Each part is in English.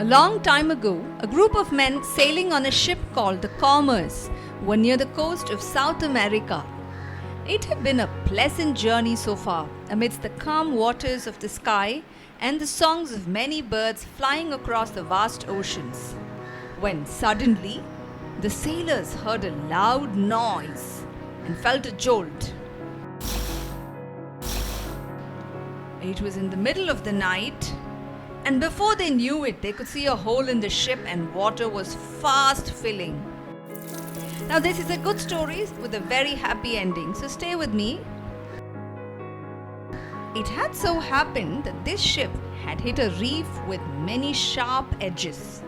A long time ago, a group of men sailing on a ship called the Commerce were near the coast of South America. It had been a pleasant journey so far, amidst the calm waters of the sky and the songs of many birds flying across the vast oceans. When suddenly, the sailors heard a loud noise and felt a jolt. It was in the middle of the night, and before they knew it, they could see a hole in the ship and water was fast filling. Now, this is a good story with a very happy ending, so stay with me. It had so happened that this ship had hit a reef with many sharp edges.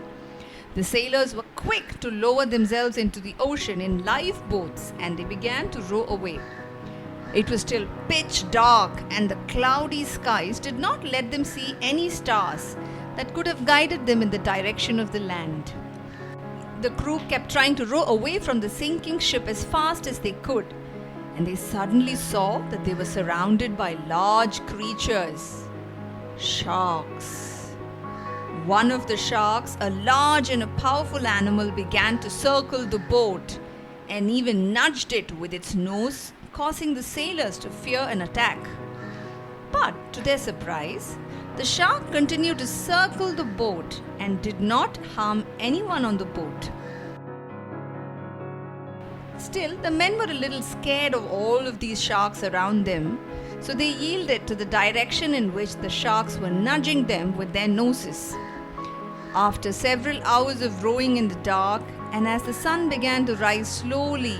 The sailors were quick to lower themselves into the ocean in lifeboats and they began to row away. It was still pitch dark and the cloudy skies did not let them see any stars that could have guided them in the direction of the land. The crew kept trying to row away from the sinking ship as fast as they could, and they suddenly saw that they were surrounded by large creatures. Sharks. One of the sharks, a large and a powerful animal, began to circle the boat and even nudged it with its nose, causing the sailors to fear an attack. But to their surprise, the shark continued to circle the boat and did not harm anyone on the boat. Still, the men were a little scared of all of these sharks around them, so they yielded to the direction in which the sharks were nudging them with their noses. After several hours of rowing in the dark, and as the sun began to rise slowly,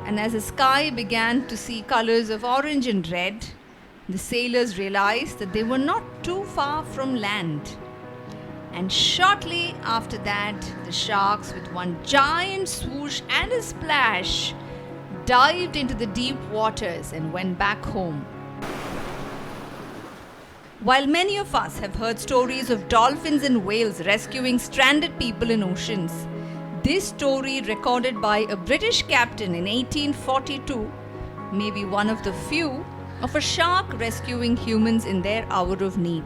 and as the sky began to see colors of orange and red, the sailors realized that they were not too far from land. And shortly after that, the sharks, with one giant swoosh and a splash, dived into the deep waters and went back home. While many of us have heard stories of dolphins and whales rescuing stranded people in oceans, this story, recorded by a British captain in 1842, may be one of the few of a shark rescuing humans in their hour of need.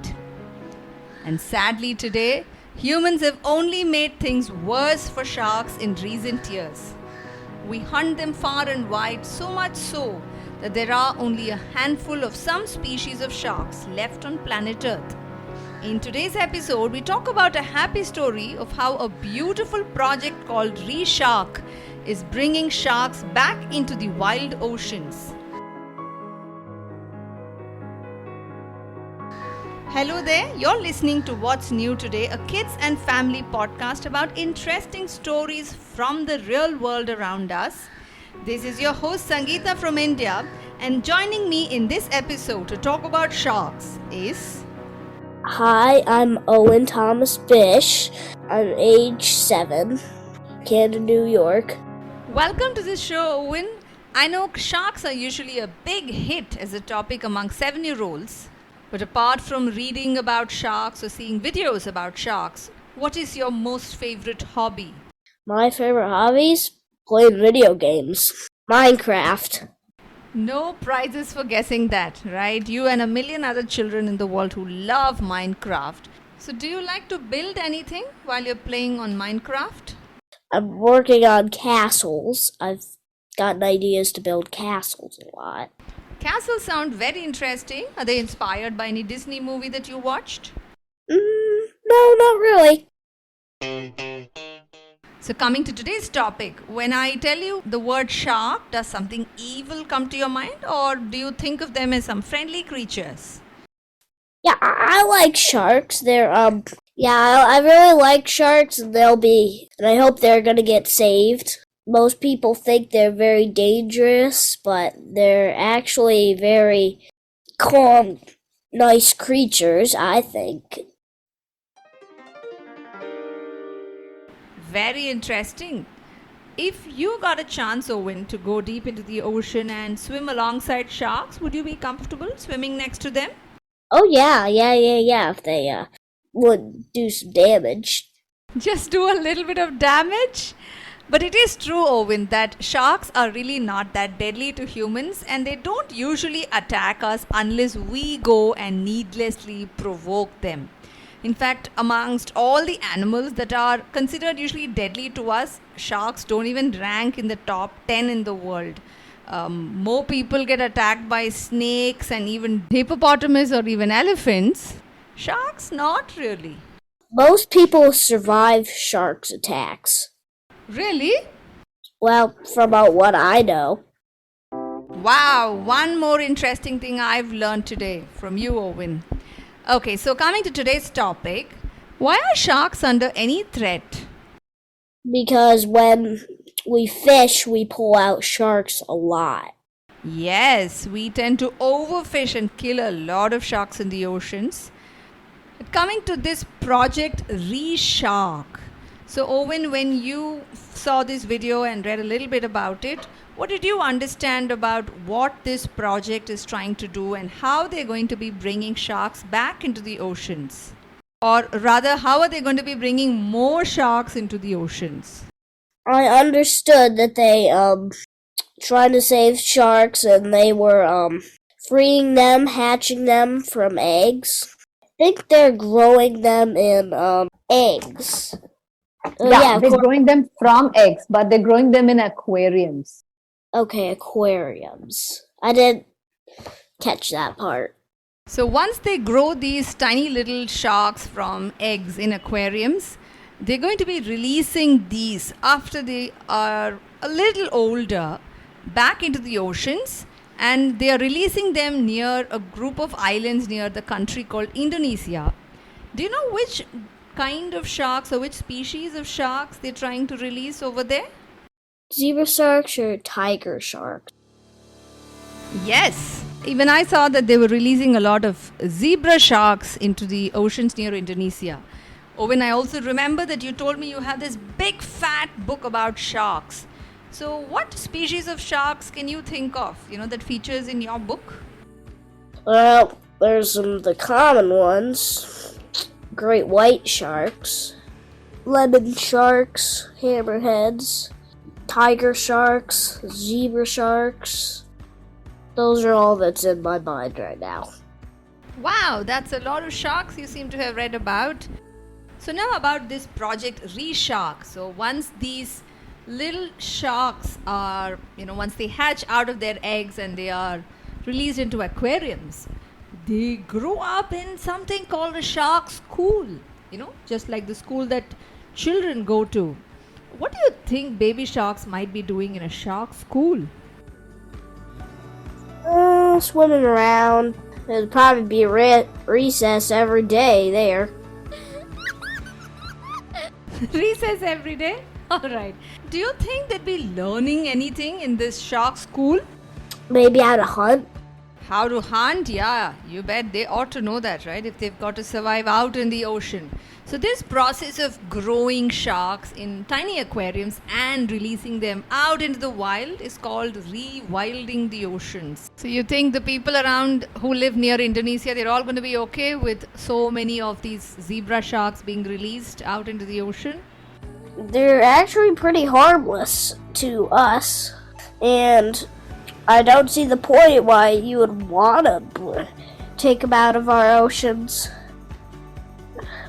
And sadly today, humans have only made things worse for sharks in recent years. We hunt them far and wide, so much so that there are only a handful of some species of sharks left on planet Earth. In today's episode, we talk about a happy story of how a beautiful project called Reshark is bringing sharks back into the wild oceans. Hello there, you're listening to What's New Today, a kids and family podcast about interesting stories from the real world around us. This is your host Sangeeta from India, and joining me in this episode to talk about sharks is... Hi, I'm Owen Thomas Bish. I'm age 7, Canada, New York. Welcome to the show, Owen. I know sharks are usually a big hit as a topic among 7-year-olds. But apart from reading about sharks or seeing videos about sharks, what is your most favorite hobby? My favorite hobbies? Playing video games. Minecraft. No prizes for guessing that, right? You and a million other children in the world who love Minecraft. So do you like to build anything while you're playing on Minecraft? I'm working on castles. I've gotten ideas to build castles a lot. Castles sound very interesting. Are they inspired by any Disney movie that you watched? No, not really. So coming to today's topic, when I tell you the word shark, does something evil come to your mind, or do you think of them as some friendly creatures? Yeah, I like sharks. I really like sharks, and I hope they're gonna get saved. Most people think they're very dangerous, but they're actually very calm, nice creatures, I think. Very interesting. If you got a chance, Owen, to go deep into the ocean and swim alongside sharks, would you be comfortable swimming next to them? Oh yeah, if they would do some damage. Just do a little bit of damage? But it is true, Owen, that sharks are really not that deadly to humans and they don't usually attack us unless we go and needlessly provoke them. In fact, amongst all the animals that are considered usually deadly to us, sharks don't even rank in the top 10 in the world. More people get attacked by snakes and even hippopotamus or even elephants. Sharks, not really. Most people survive sharks' attacks. Really? Well, from what I know. Wow, one more interesting thing I've learned today from you, Owen. Okay, so coming to today's topic, why are sharks under any threat? Because when we fish, we pull out sharks a lot. Yes, we tend to overfish and kill a lot of sharks in the oceans. Coming to this project Reshark. So, Owen, when you saw this video and read a little bit about it, what did you understand about what this project is trying to do and how they're going to be bringing sharks back into the oceans? Or rather, how are they going to be bringing more sharks into the oceans? I understood that they trying to save sharks and they were freeing them, hatching them from eggs. I think they're growing them in eggs. They're growing them from eggs, but they're growing them in aquariums. Okay, aquariums. I didn't catch that part. So once they grow these tiny little sharks from eggs in aquariums, they're going to be releasing these after they are a little older back into the oceans, and they are releasing them near a group of islands near the country called Indonesia. Do you know which kind of sharks or which species of sharks they're trying to release over there? Zebra sharks or tiger sharks? Yes. Even I saw that they were releasing a lot of zebra sharks into the oceans near Indonesia. Owen, I also remember that you told me you have this big fat book about sharks. So what species of sharks can you think of, that features in your book? Well, there's the common ones. Great white sharks, lemon sharks, hammerheads, tiger sharks, zebra sharks. Those are all that's in my mind right now. Wow, that's a lot of sharks you seem to have read about. So now about this project Reshark. So once these little sharks are, once they hatch out of their eggs and they are released into aquariums, they grow up in something called a shark school, just like the school that children go to. What do you think baby sharks might be doing in a shark school? Swimming around. There'd probably be a recess every day there. Recess every day? Alright. Do you think they'd be learning anything in this shark school? Maybe how to hunt. How to hunt? Yeah, you bet they ought to know that, right? If they've got to survive out in the ocean. So this process of growing sharks in tiny aquariums and releasing them out into the wild is called rewilding the oceans. So you think the people around who live near Indonesia, they're all going to be okay with so many of these zebra sharks being released out into the ocean? They're actually pretty harmless to us, and I don't see the point why you would want to take them out of our oceans.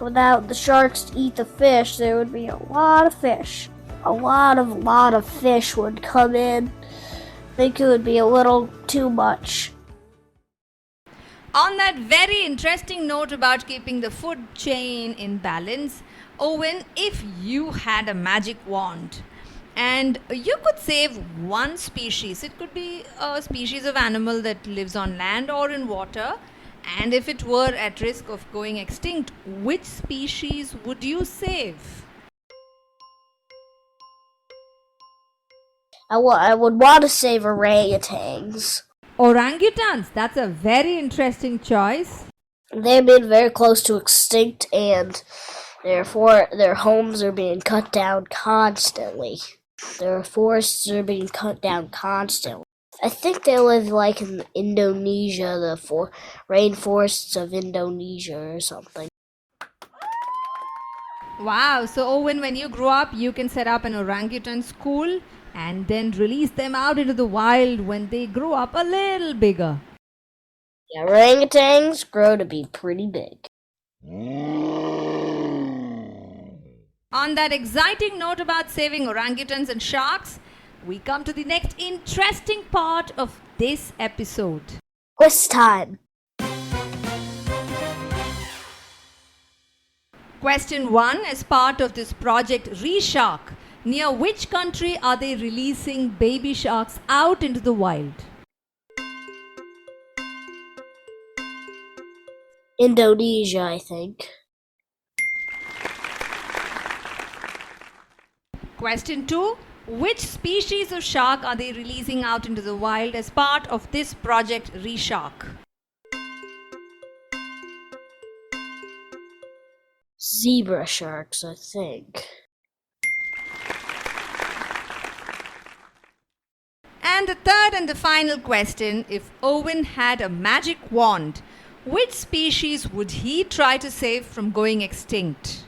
Without the sharks to eat the fish, there would be a lot of fish. A lot of fish would come in. I think it would be a little too much. On that very interesting note about keeping the food chain in balance, Owen, if you had a magic wand and you could save one species, it could be a species of animal that lives on land or in water, and if it were at risk of going extinct, which species would you save? I would want to save orangutans. Orangutans, that's a very interesting choice. They've been very close to extinct, and therefore their homes are being cut down constantly. Their forests are being cut down constantly. I think they live like in Indonesia, the rainforests of Indonesia or something. Wow, so Owen, when you grow up, you can set up an orangutan school and then release them out into the wild when they grow up a little bigger. Yeah, orangutans grow to be pretty big. On that exciting note about saving orangutans and sharks, we come to the next interesting part of this episode. Quiz time. Question 1 is part of this project Reshark. Near which country are they releasing baby sharks out into the wild? Indonesia, I think. Question 2. Which species of shark are they releasing out into the wild as part of this project Reshark? Zebra sharks, I think. And the third and the final question, if Owen had a magic wand, which species would he try to save from going extinct?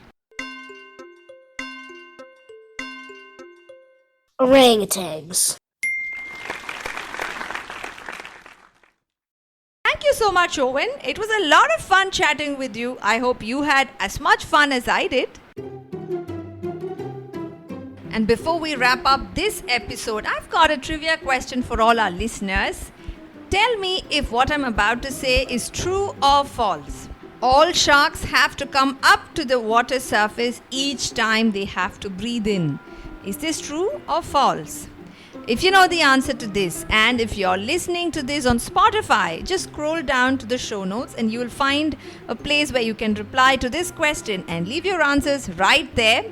Orangutans. Thank you so much, Owen. It was a lot of fun chatting with you. I hope you had as much fun as I did. And before we wrap up this episode, I've got a trivia question for all our listeners. Tell me if what I'm about to say is true or false. All sharks have to come up to the water surface each time they have to breathe in. Is this true or false? If you know the answer to this, and if you're listening to this on Spotify, just scroll down to the show notes and you will find a place where you can reply to this question and leave your answers right there.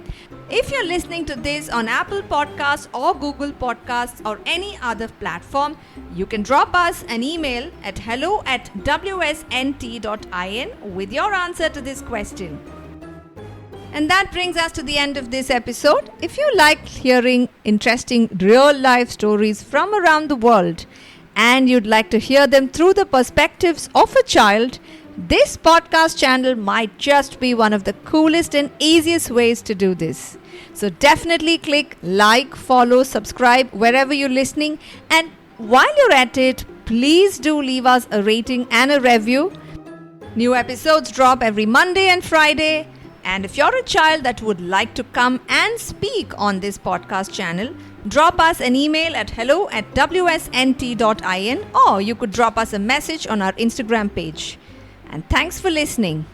If you're listening to this on Apple Podcasts or Google Podcasts or any other platform, you can drop us an email at hello@wsnt.in with your answer to this question. And that brings us to the end of this episode. If you like hearing interesting real-life stories from around the world and you'd like to hear them through the perspectives of a child, this podcast channel might just be one of the coolest and easiest ways to do this. So definitely click like, follow, subscribe wherever you're listening. And while you're at it, please do leave us a rating and a review. New episodes drop every Monday and Friday. And if you're a child that would like to come and speak on this podcast channel, drop us an email at hello@wsnt.in, or you could drop us a message on our Instagram page. And thanks for listening.